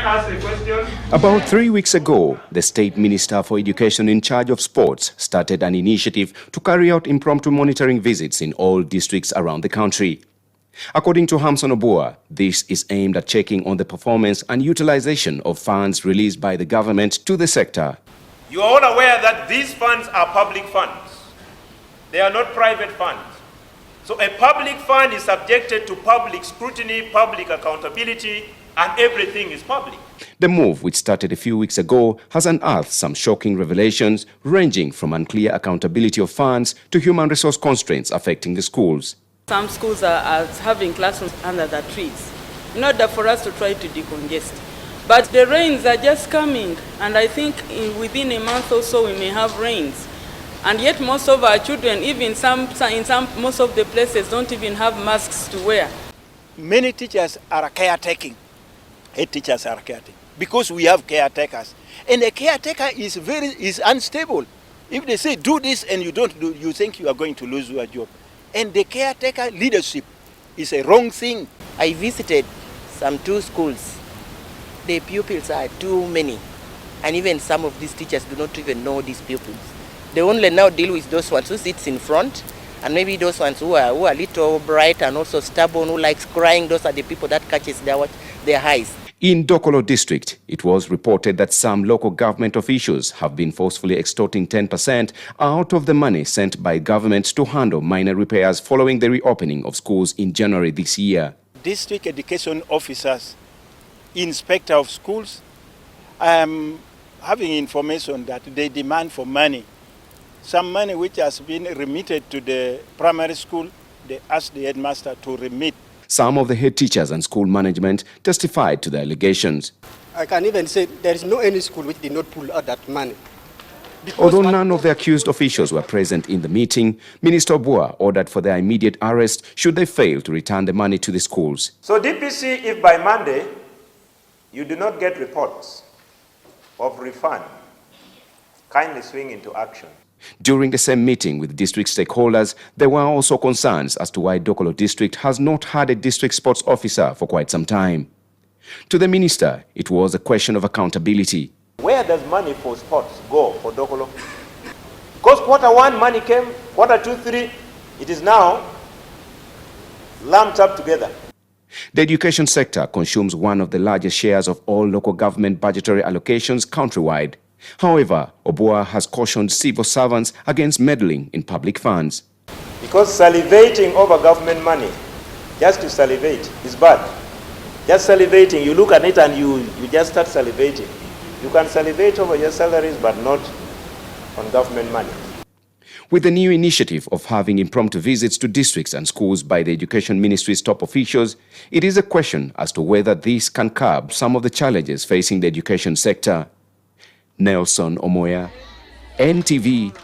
ask a question? About 3 weeks ago, the State Minister for Education in charge of sports started an initiative to carry out impromptu monitoring visits in all districts around the country. According to Hamson Obua, this is aimed at checking on the performance and utilization of funds released by the government to the sector. You are all aware that these funds are public funds. They are not private funds. So a public fund is subjected to public scrutiny, public accountability, and everything is public. The move, which started a few weeks ago, has unearthed some shocking revelations ranging from unclear accountability of funds to human resource constraints affecting the schools. Some schools are having classrooms under the trees in order for us to try to decongest. But the rains are just coming, and I think within a month or so we may have rains. And yet most of our children, even most of the places, don't even have masks to wear. Many teachers are caretaking. Head teachers are caretaking because we have caretakers. And a caretaker is unstable. If they say do this and you don't do, you think you are going to lose your job. And the caretaker leadership is a wrong thing. I visited some 2 schools. The pupils are too many. And even some of these teachers do not even know these pupils. They only now deal with those ones who sits in front, and maybe those ones who are a little bright and also stubborn, who likes crying. Those are the people that catches their eyes. In Dokolo district, it was reported that some local government officials have been forcefully extorting 10% out of the money sent by government to handle minor repairs following the reopening of schools in January this year. District education officers, inspector of schools, having information that they demand for money. Some money which has been remitted to the primary school, they asked the headmaster to remit. Some of the head teachers and school management testified to the allegations. I can even say there is no any school which did not pull out that money. Although none of the accused officials were present in the meeting, Minister Obua ordered for their immediate arrest should they fail to return the money to the schools. So DPC, if by Monday you do not get reports of refund, kindly swing into action. During the same meeting with district stakeholders, there were also concerns as to why Dokolo district has not had a district sports officer for quite some time. To the minister, it was a question of accountability. Where does money for sports go for Dokolo? Because Q1 money came, Q2, 3, it is now lumped up together. The education sector consumes one of the largest shares of all local government budgetary allocations countrywide. However, Obua has cautioned civil servants against meddling in public funds. Because salivating over government money, just to salivate, is bad. Just salivating, you look at it and you just start salivating. You can salivate over your salaries, but not on government money. With the new initiative of having impromptu visits to districts and schools by the Education Ministry's top officials, it is a question as to whether this can curb some of the challenges facing the education sector. Nelson Omoya, NTV,